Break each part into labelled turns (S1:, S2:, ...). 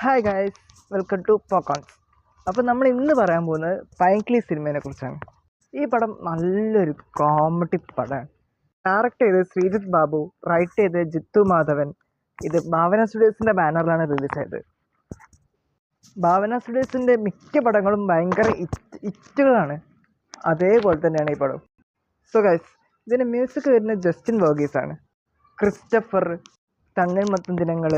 S1: Hi guys, welcome to പോക്കോൺസ്. അപ്പോൾ നമ്മൾ ഇന്ന് പറയാൻ പോകുന്നത് പൈങ്കിളി സിനിമയെ കുറിച്ചാണ്. ഈ പടം നല്ലൊരു കോമഡി പടമാണ്. ഡയറക്റ്റ് ചെയ്ത് ശ്രീജിത്ത് ബാബു, റൈറ്റ് ചെയ്ത് ജിത്തു മാധവൻ. ഇത് ഭാവന സ്റ്റുഡിയോസിൻ്റെ ബാനറിലാണ് റിലീസ് ചെയ്തത്. ഭാവന സ്റ്റുഡിയോസിൻ്റെ മിക്ക പടങ്ങളും ഭയങ്കര ഹിറ്റുകളാണ്. അതേപോലെ തന്നെയാണ് ഈ പടം. സോ ഗൈസ്, ഇതിൻ്റെ മ്യൂസിക് വരുന്നത് ജസ്റ്റിൻ വർഗീസാണ്. ക്രിസ്റ്റഫർ, തണ്ണീർമത്തൻ ദിനങ്ങൾ,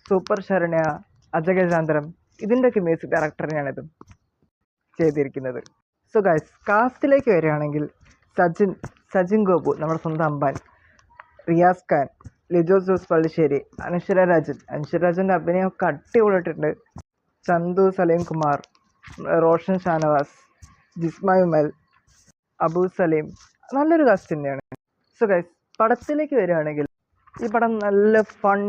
S1: സൂപ്പർ ശരണ്യ, അജഗജാന്തരം, ഇതിൻ്റെയൊക്കെ മ്യൂസിക് ഡയറക്ടറിനാണിത് ചെയ്തിരിക്കുന്നത്. സോ ഗൈസ്, കാസ്റ്റിലേക്ക് വരികയാണെങ്കിൽ സജിൻ ഗോപു, നമ്മുടെ സ്വന്തം അമ്പാൻ, റിയാസ് ഖാൻ, ലിജോ ജോസ് പള്ളിശ്ശേരി, അനശ്വരരാജൻ്റെ അഭിനയമൊക്കെ അടിപൊളിയിട്ടുണ്ട്. ചന്തു സലീം കുമാർ, റോഷൻ ഷാനവാസ്, ജിസ്മ ഉമൽ, അബു സലീം, നല്ലൊരു കാസ്റ്റ് തന്നെയാണ്. സോ ഗൈസ്, പടത്തിലേക്ക് വരികയാണെങ്കിൽ ഈ പടം നല്ല ഫൺ,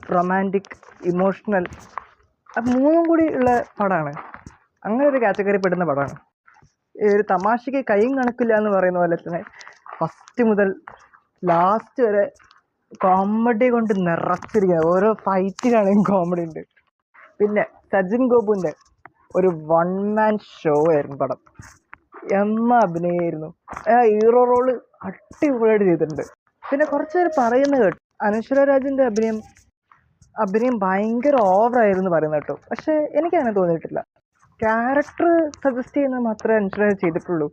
S1: റൊമാൻറ്റിക്, ഇമോഷണൽ, അത് മൂന്നും കൂടി ഉള്ള പടമാണ്. അങ്ങനെ ഒരു കാറ്റഗറി പെടുന്ന പടമാണ്. ഈ ഒരു തമാശയ്ക്ക് കൈയും കണക്കില്ല എന്ന് പറയുന്ന പോലെ തന്നെ ഫസ്റ്റ് മുതൽ ലാസ്റ്റ് വരെ കോമഡി കൊണ്ട് നിറച്ചിരിക്കുന്നത്. ഓരോ ഫൈറ്റിലാണെങ്കിൽ കോമഡി ഉണ്ട്. പിന്നെ സജിൻ ഗോപുവിൻ്റെ ഒരു വൺ മാൻ ഷോ ആയിരുന്നു പടം. അഭിനയമായിരുന്നു. ഹീറോ റോള് അടിപൊളിയായിട്ട് ചെയ്തിട്ടുണ്ട്. പിന്നെ കുറച്ച് പേര് പറയുന്നത് കേട്ടു, അനശ്വരരാജിൻ്റെ അഭിനയം ഭയങ്കര ഓവറായിരുന്നു പറയുന്നത് കേട്ടോ. പക്ഷേ എനിക്കങ്ങനെ തോന്നിയിട്ടില്ല. ക്യാരക്ടർ സജസ്റ്റ് ചെയ്യുന്നത് മാത്രമേ അനശ്വരരാജ് ചെയ്തിട്ടുള്ളൂ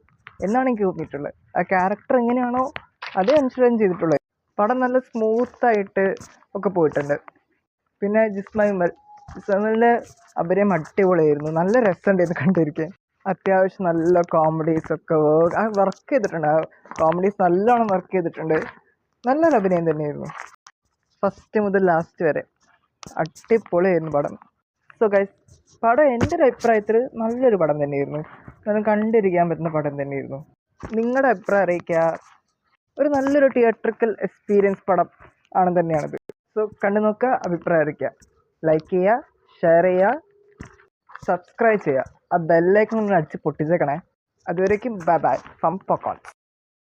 S1: എന്നാണ് എനിക്ക് തോന്നിയിട്ടുള്ളത്. ആ ക്യാരക്ടർ എങ്ങനെയാണോ അതേ അനശ്വരരാജൻ ചെയ്തിട്ടുള്ളത്. പടം നല്ല സ്മൂത്തായിട്ട് ഒക്കെ പോയിട്ടുണ്ട്. പിന്നെ ജിസ്മയിലെ അഭിനയം അടിപൊളിയായിരുന്നു. നല്ല രസമുണ്ടായിരുന്നു കണ്ടിരിക്കാൻ. അത്യാവശ്യം നല്ല കോമഡീസൊക്കെ വർക്ക് ചെയ്തിട്ടുണ്ട്. ആ കോമഡീസ് നല്ലോണം വർക്ക് ചെയ്തിട്ടുണ്ട്. നല്ലൊരു അഭിനയം തന്നെയായിരുന്നു. ഫസ്റ്റ് മുതൽ ലാസ്റ്റ് വരെ അടിപൊളിയായിരുന്നു പടം. സോ ഗൈസ്, പടം എൻ്റെ ഒരു അഭിപ്രായത്തിൽ നല്ലൊരു പടം തന്നെയായിരുന്നു. കാരണം കണ്ടിരിക്കാൻ പറ്റുന്ന പടം തന്നെയായിരുന്നു. നിങ്ങളുടെ അഭിപ്രായം അറിയിക്കുക. ഒരു നല്ലൊരു തിയേറ്ററിക്കൽ എക്സ്പീരിയൻസ് പടം ആണെന്ന് തന്നെയാണിത്. സോ കണ്ടു നോക്കുക, അഭിപ്രായം അറിയിക്കുക, ലൈക്ക് ചെയ്യുക, ഷെയർ ചെയ്യുക, സബ്സ്ക്രൈബ് ചെയ്യുക. ആ ബെല്ലൈക്കൺ ഒന്ന് അടിച്ച് പൊട്ടിച്ചേക്കണേ. അതുവരേക്കും ബൈ ബൈ ഫ്രം പോക്കോൺസ്.